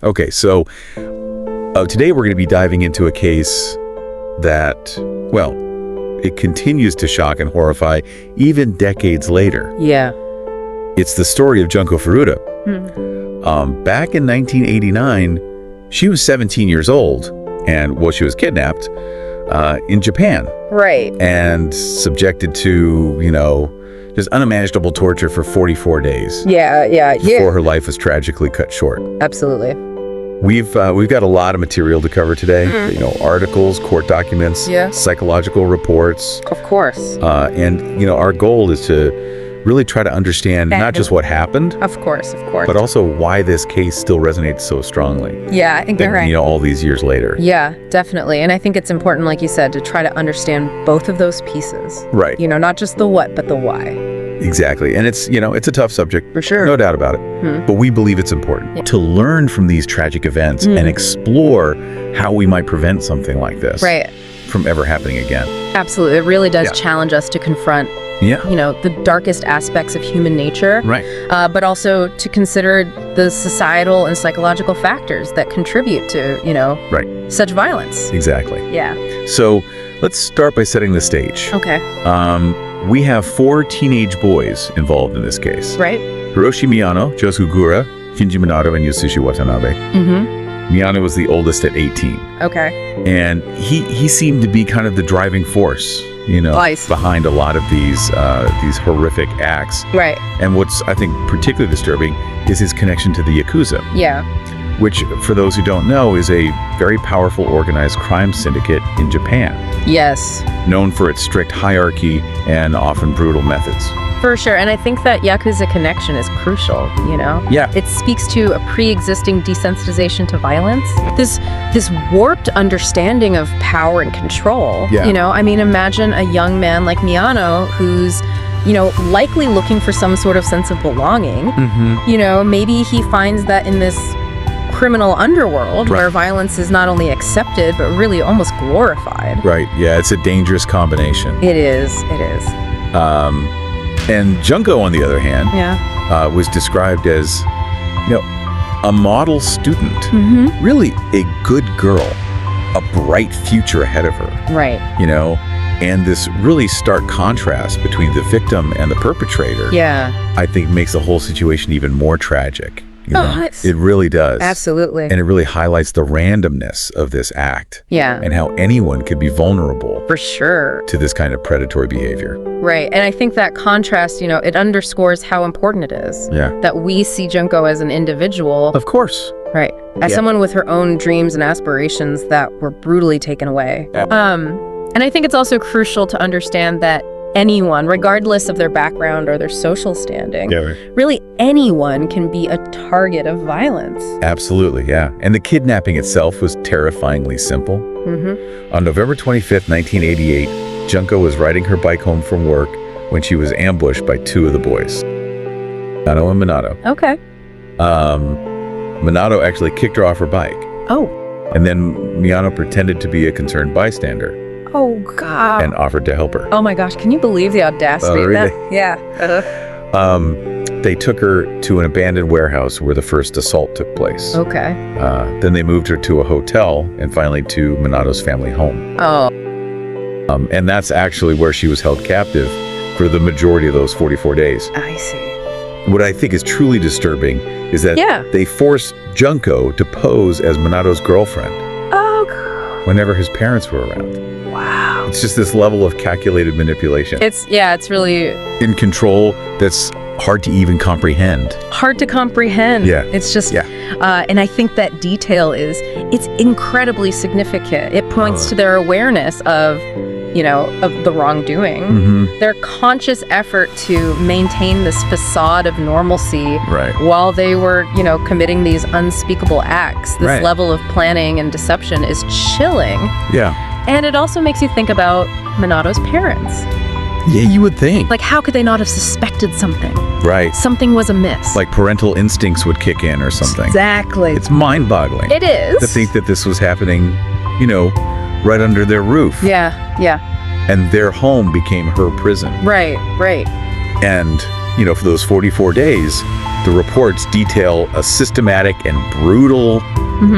Okay, so today we're going to be diving into a case that, well, it continues to shock and horrify even decades later. Yeah. It's the story of Junko Furuta. Back in 1989, she was 17 years old, and, well, she was kidnapped in Japan. Right. And subjected to, just unimaginable torture for 44 days. Yeah. Before her life was tragically cut short. Absolutely. We've got a lot of material to cover today. Articles, court documents, psychological reports. Of course. And our goal is to really try to understand not just what happened. Of course. But also why this case still resonates so strongly. Yeah, I think you're right. All these years later. Yeah, definitely. And I think it's important, like you said, to try to understand both of those pieces. Right. Not just the what, but the why. Exactly. And it's a tough subject. For sure. No doubt about it. But we believe it's important to learn from these tragic events and explore how we might prevent something like this from ever happening again. Absolutely. It really does challenge us to confront the darkest aspects of human nature. Right. But also to consider the societal and psychological factors that contribute to, such violence. Exactly. Yeah. So let's start by setting the stage. Okay. We have 4 teenage boys involved in this case. Right. Hiroshi Miyano, Joe Sugura, Shinji Minato, and Yasushi Watanabe. Miyano was the oldest at 18. Okay. And he seemed to be kind of the driving force, behind a lot of these horrific acts. Right. And what's, I think, particularly disturbing is his connection to the Yakuza. Yeah. Which, for those who don't know, is a very powerful organized crime syndicate in Japan. Yes. Known for its strict hierarchy and often brutal methods. For sure. And I think that Yakuza connection is crucial, Yeah. It speaks to a pre-existing desensitization to violence. This warped understanding of power and control. Yeah. Imagine a young man like Miyano who's likely looking for some sort of sense of belonging. Maybe he finds that in this criminal underworld where violence is not only accepted, but really almost glorified. Right. Yeah, it's a dangerous combination. It is. And Junko, on the other hand, was described as, a model student. Really a good girl, a bright future ahead of her. Right. And this really stark contrast between the victim and the perpetrator, I think makes the whole situation even more tragic. It really does. Absolutely. And it really highlights the randomness of this act. Yeah. And how anyone could be vulnerable. For sure. To this kind of predatory behavior. Right. And I think that contrast, it underscores how important it is. Yeah. That we see Junko as an individual. Of course. Right. As someone with her own dreams and aspirations that were brutally taken away. And I think it's also crucial to understand that anyone, regardless of their background or their social standing, really anyone can be a target of violence. Absolutely, yeah. And the kidnapping itself was terrifyingly simple. On November 25th, 1988, Junko was riding her bike home from work when she was ambushed by 2 of the boys, Minato and Minato. Okay. Minato actually kicked her off her bike. Oh. And then Miyano pretended to be a concerned bystander. Oh, God. And offered to help her. Oh, my gosh. Can you believe the audacity of that? Yeah. They took her to an abandoned warehouse where the first assault took place. Okay. Then they moved her to a hotel and finally to Minato's family home. Oh. And that's actually where she was held captive for the majority of those 44 days. I see. What I think is truly disturbing is that they forced Junko to pose as Minato's girlfriend. Oh, God. Whenever his parents were around. Wow. It's just this level of calculated manipulation. It's really... in control that's hard to even comprehend. Hard to comprehend. Yeah. It's just... and I think that detail it's incredibly significant. It points to their awareness of the wrongdoing. Their conscious effort to maintain this facade of normalcy while they were, committing these unspeakable acts. This level of planning and deception is chilling. Yeah. And it also makes you think about Minato's parents. Yeah, you would think. Like, how could they not have suspected something? Right. Something was amiss. Like parental instincts would kick in or something. Exactly. It's mind-boggling. It is. To think that this was happening, right under their roof. Yeah. And their home became her prison. Right. And, for those 44 days, the reports detail a systematic and brutal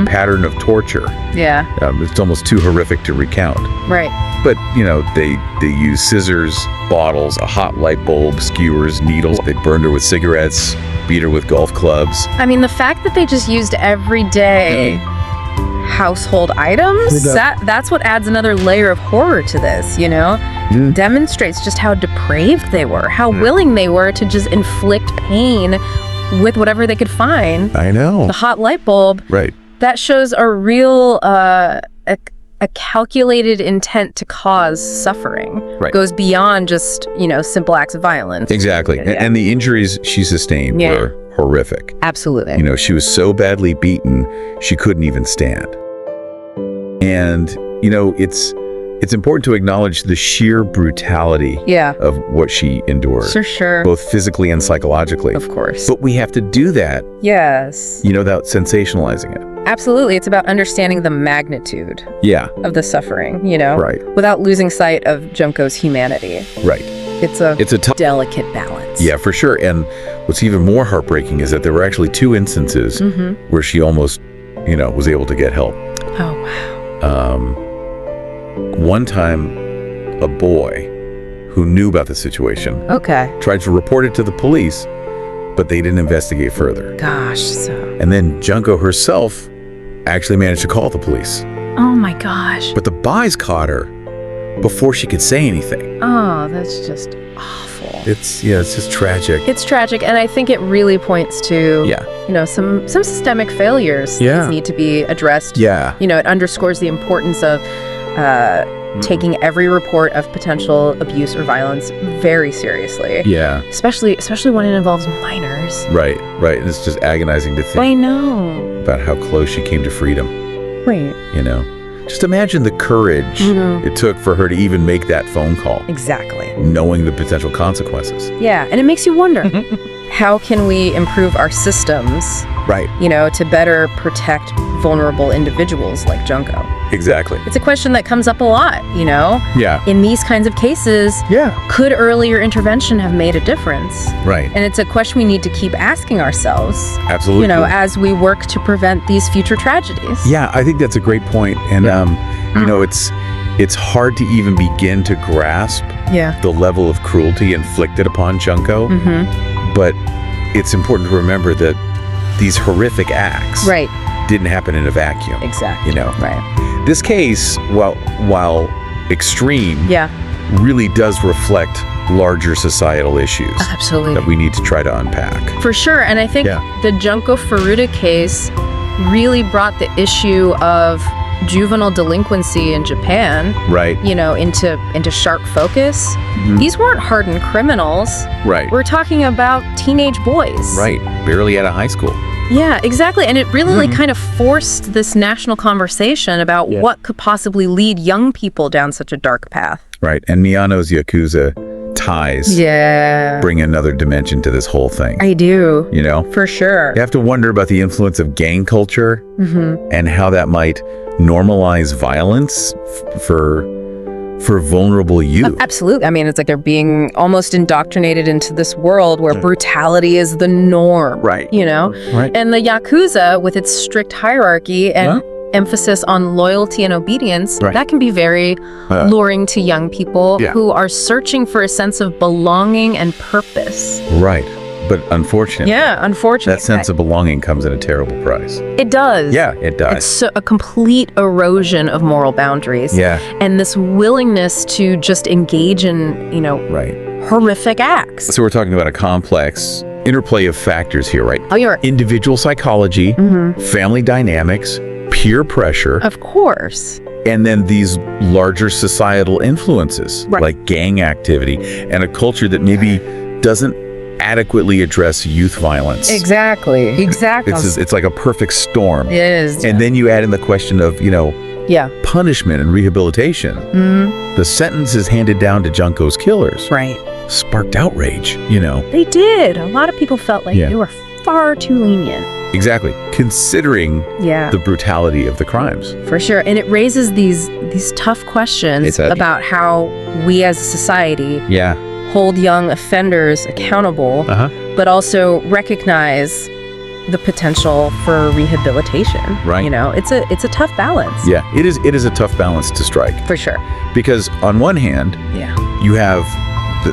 pattern of torture. Yeah. It's almost too horrific to recount. Right. But, they use scissors, bottles, a hot light bulb, skewers, needles. They burned her with cigarettes, beat her with golf clubs. I mean, the fact that they just used everyday household items, that's what adds another layer of horror to this, Demonstrates just how depraved they were, how willing they were to just inflict pain with whatever they could find. I know. The hot light bulb. Right. That shows a real, a calculated intent to cause suffering. Right. Goes beyond just, simple acts of violence. Exactly. Yeah. And the injuries she sustained were horrific. Absolutely. She was so badly beaten, she couldn't even stand. And, it's important to acknowledge the sheer brutality of what she endured. For sure. Both physically and psychologically. Of course. But we have to do that. Yes. Without sensationalizing it. Absolutely. It's about understanding the magnitude of the suffering, Right. without losing sight of Junko's humanity. Right. It's a delicate balance. Yeah, for sure. And what's even more heartbreaking is that there were actually 2 instances where she almost, was able to get help. Oh, wow. One time, a boy who knew about the situation tried to report it to the police, but they didn't investigate further. Gosh, And then Junko herself actually managed to call the police. Oh my gosh. But the boys caught her before she could say anything. Oh, that's just awful. It's just tragic. It's tragic, and I think it really points to some systemic failures that need to be addressed. Yeah. It underscores the importance of taking every report of potential abuse or violence very seriously. Yeah. Especially when it involves minors. Right. And it's just agonizing to think I know. about how close she came to freedom. Right. Just imagine the courage it took for her to even make that phone call. Exactly. Knowing the potential consequences. Yeah, and it makes you wonder, how can we improve our systems, right? To better protect vulnerable individuals like Junko? Exactly. It's a question that comes up a lot, Yeah. In these kinds of cases, could earlier intervention have made a difference? Right. And it's a question we need to keep asking ourselves. Absolutely. As we work to prevent these future tragedies. Yeah, I think that's a great point. And, it's hard to even begin to grasp the level of cruelty inflicted upon Junko. But it's important to remember that these horrific acts didn't happen in a vacuum. Exactly. Right. This case, while extreme, really does reflect larger societal issues. Absolutely. That we need to try to unpack. For sure. And I think the Junko Furuta case really brought the issue of juvenile delinquency in Japan, into sharp focus. These weren't hardened criminals. Right. We're talking about teenage boys. Right. Barely out of high school. Yeah, exactly. And it really kind of forced this national conversation about what could possibly lead young people down such a dark path. Right. And Miyano's Yakuza ties bring another dimension to this whole thing. I do. For sure. You have to wonder about the influence of gang culture and how that might normalize violence for vulnerable youth. Absolutely. I mean, it's like they're being almost indoctrinated into this world where brutality is the norm. Right. Right. And the Yakuza, with its strict hierarchy and emphasis on loyalty and obedience, that can be very luring to young people who are searching for a sense of belonging and purpose. Right. But unfortunately. Yeah, unfortunately. That sense of belonging comes at a terrible price. It does. Yeah, it does. It's a complete erosion of moral boundaries. Yeah. And this willingness to just engage in, horrific acts. So we're talking about a complex interplay of factors here, right? Oh, you're right. Individual psychology, family dynamics, peer pressure. Of course. And then these larger societal influences, like gang activity and a culture that maybe doesn't adequately address youth violence. Exactly. It's like a perfect storm. It is. And then you add in the question of, punishment and rehabilitation. The sentences handed down to Junko's killers sparked outrage, They did. A lot of people felt like they were far too lenient. Exactly. Considering the brutality of the crimes. For sure. And it raises these tough questions about how we as a society hold young offenders accountable, but also recognize the potential for rehabilitation. Right. It's a tough balance. Yeah, it is a tough balance to strike. For sure. Because on one hand, you have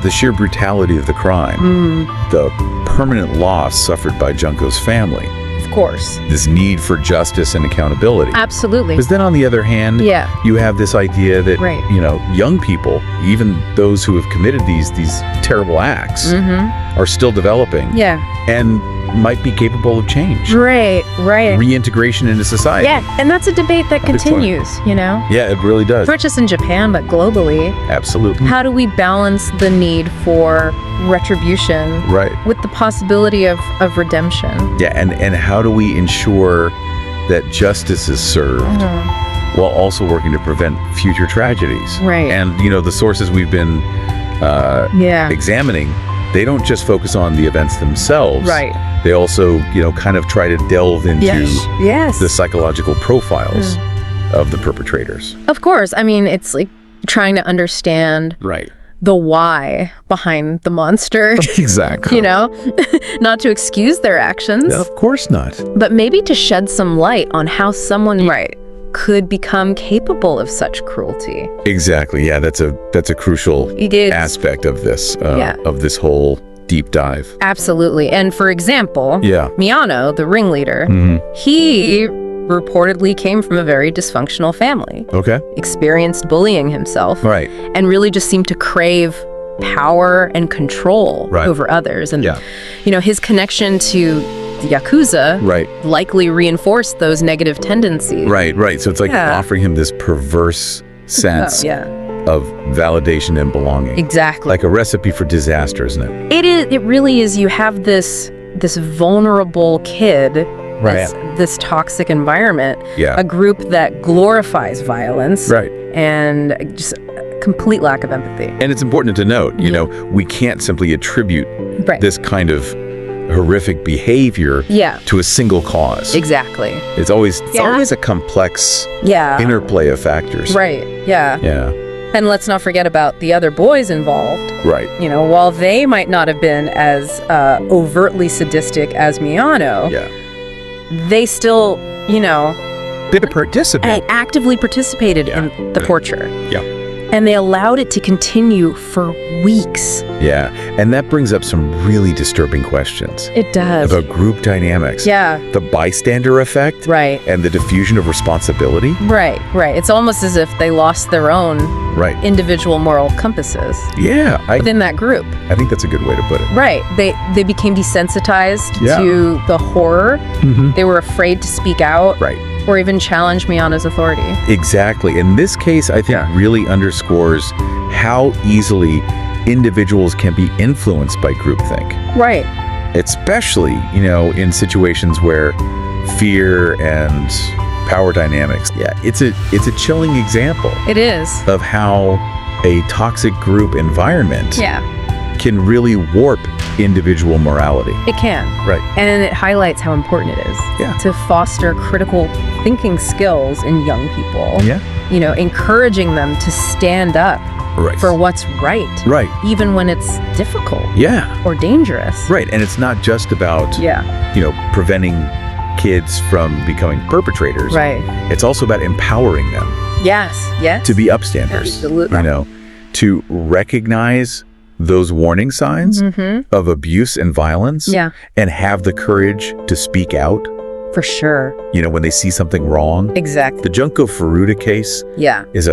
the sheer brutality of the crime, the permanent loss suffered by Junko's family. Of course. This need for justice and accountability. Absolutely. Because then on the other hand, you have this idea that, young people, even those who have committed these terrible acts, are still developing. And might be capable of change. Right. Reintegration into society. Yeah, and that's a debate that continues, Yeah, it really does. Not just in Japan, but globally. Absolutely. How do we balance the need for retribution with the possibility of redemption? Yeah, and how do we ensure that justice is served while also working to prevent future tragedies? Right. And, the sources we've been examining, they don't just focus on the events themselves. Right. They also, kind of try to delve into the psychological profiles of the perpetrators. Of course. I mean, it's like trying to understand the why behind the monster. Exactly. Not to excuse their actions. No, of course not. But maybe to shed some light on how someone could become capable of such cruelty. Exactly. Yeah, that's a crucial aspect of this of this whole deep dive. Absolutely. And for example, Miyano, the ringleader, he reportedly came from a very dysfunctional family. Okay. Experienced bullying himself. Right. And really just seemed to crave power and control over others. And his connection to the Yakuza likely reinforced those negative tendencies. Right. So it's like offering him this perverse sense of validation and belonging. Exactly. Like a recipe for disaster, isn't it? It is. It really is. You have this vulnerable kid, this toxic environment, a group that glorifies violence, and just complete lack of empathy. And it's important to note, we can't simply attribute this kind of horrific behavior to a single cause. Exactly. It's always a complex interplay of factors. Right. Yeah. And let's not forget about the other boys involved. Right. While they might not have been as overtly sadistic as Miyano, they still, they participated. Actively participated in the torture. Yeah. And they allowed it to continue for weeks. Yeah, and that brings up some really disturbing questions. It does. About group dynamics. Yeah. The bystander effect. Right. And the diffusion of responsibility. Right. It's almost as if they lost their own individual moral compasses. Yeah. Within that group. I think that's a good way to put it. Right. They became desensitized to the horror. They were afraid to speak out. Right. Or even challenge Miyano's authority. Exactly. In this case, I think really underscores how easily individuals can be influenced by groupthink. Right. Especially, in situations where fear and power dynamics. Yeah, it's a chilling example. It is. Of how a toxic group environment can really warp individual morality. It can. Right. And it highlights how important it is to foster critical thinking skills in young people. Yeah. Encouraging them to stand up for what's right. Right. Even when it's difficult. Yeah. Or dangerous. Right. And it's not just about, preventing kids from becoming perpetrators. Right. It's also about empowering them. Yes. To be upstanders. Absolutely. To recognize those warning signs of abuse and violence and have the courage to speak out. For sure. When they see something wrong. Exactly. The Junko Furuta case is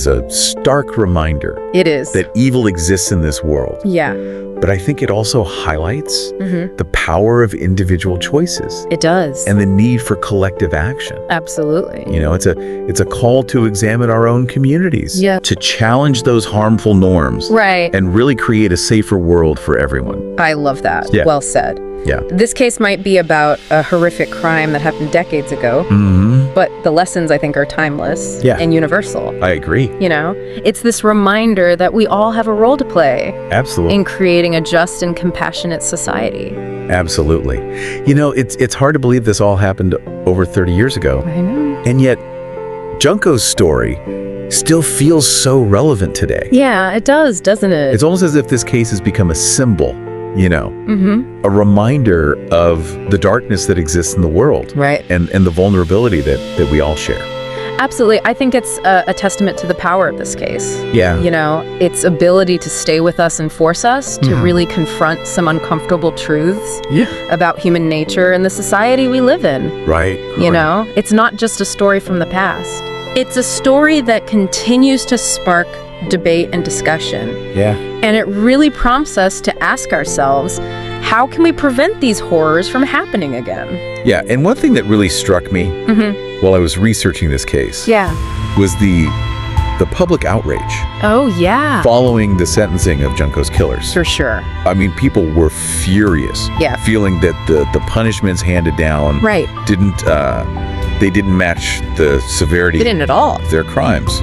a stark reminder. It is. That evil exists in this world. Yeah. But I think it also highlights the power of individual choices. It does. And the need for collective action. Absolutely. It's a call to examine our own communities. Yeah. To challenge those harmful norms. Right. And really create a safer world for everyone. I love that. Yeah. Well said. Yeah. This case might be about a horrific crime that happened decades ago, but the lessons, I think, are timeless and universal. I agree. It's this reminder that we all have a role to play. Absolutely. In creating a just and compassionate society. Absolutely. It's hard to believe this all happened over 30 years ago. I know. And yet, Junko's story still feels so relevant today. Yeah, it does, doesn't it? It's almost as if this case has become a symbol, a reminder of the darkness that exists in the world. Right. And the vulnerability that we all share. Absolutely. I think it's a testament to the power of this case. Yeah. Its ability to stay with us and force us to really confront some uncomfortable truths about human nature and the society we live in. Right. It's not just a story from the past. It's a story that continues to spark debate and discussion. Yeah. And it really prompts us to ask ourselves, how can we prevent these horrors from happening again? Yeah. And one thing that really struck me while I was researching this case was the public outrage Oh, yeah. following the sentencing of Junko's killers. For sure. I mean, people were furious, feeling that the punishments handed down didn't match the severity They didn't at all. of their crimes,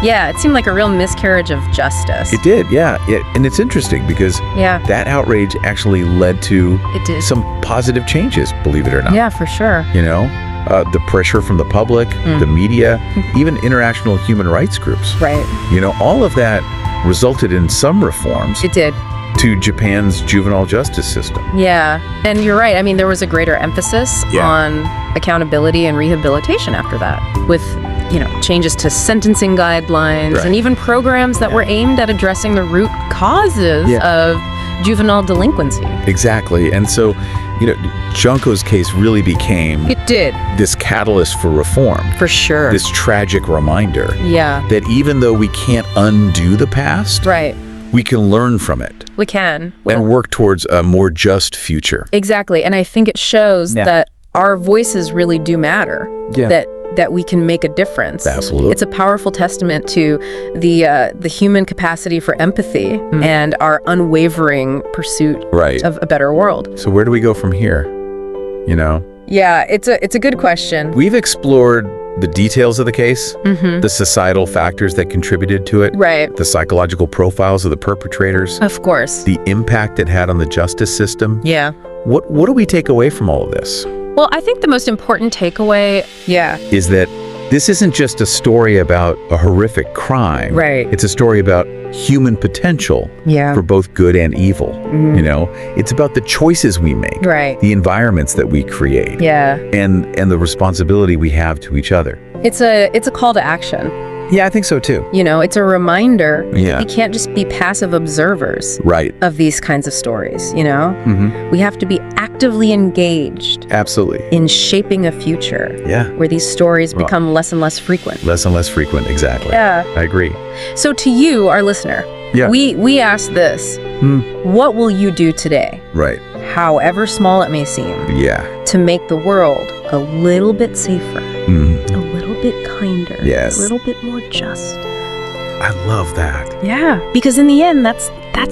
Yeah, it seemed like a real miscarriage of justice. It did, yeah. And it's interesting because that outrage actually led to It did. some positive changes, believe it or not. Yeah, for sure. The pressure from the public, the media, even international human rights groups. Right. All of that resulted in some reforms It did. to Japan's juvenile justice system. Yeah. And you're right. I mean, there was a greater emphasis on accountability and rehabilitation after that, with, changes to sentencing guidelines and even programs that were aimed at addressing the root causes of juvenile delinquency. Exactly. And so, Junko's case really became It did. this catalyst for reform. For sure. This tragic reminder that even though we can't undo the past, Right. we can learn from it We can. and work towards a more just future. Exactly. And I think it shows that our voices really do matter. That we can make a difference. Absolutely. It's a powerful testament to the human capacity for empathy and our unwavering pursuit of a better world. So where do we go from here? Yeah, it's a good question. We've explored the details of the case, the societal factors that contributed to it, Right. the psychological profiles of the perpetrators, Of course. the impact it had on the justice system. Yeah. What do we take away from all of this? Well, I think the most important takeaway, Is that this isn't just a story about a horrific crime. Right. It's a story about human potential for both good and evil. It's about the choices we make, Right. the environments that we create, and the responsibility we have to each other. It's a call to action. Yeah, I think so too. It's a reminder Yeah. we can't just be passive observers Right. of these kinds of stories, We have to be actively engaged Absolutely. in shaping a future where these stories become less and less frequent. Less and less frequent, exactly. Yeah. I agree. So to you, our listener, we ask this, what will you do today, Right. however small it may seem, Yeah. to make the world a little bit safer, a little bit kinder, Yes. a little bit more just? I love that. Yeah, because in the end, that's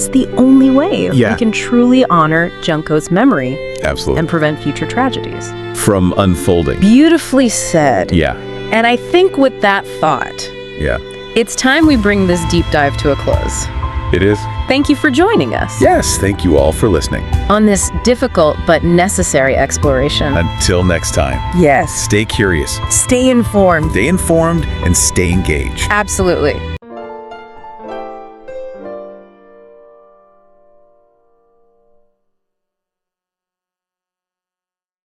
the only way we Yeah. can truly honor Junko's memory Absolutely. and prevent future tragedies. From unfolding. Beautifully said. Yeah. And I think with that thought, Yeah. it's time we bring this deep dive to a close. It is. Thank you for joining us Yes. Thank you all for listening. on this difficult but necessary exploration. Until next time, Yes. stay curious, Stay informed. stay informed, and stay engaged. Absolutely.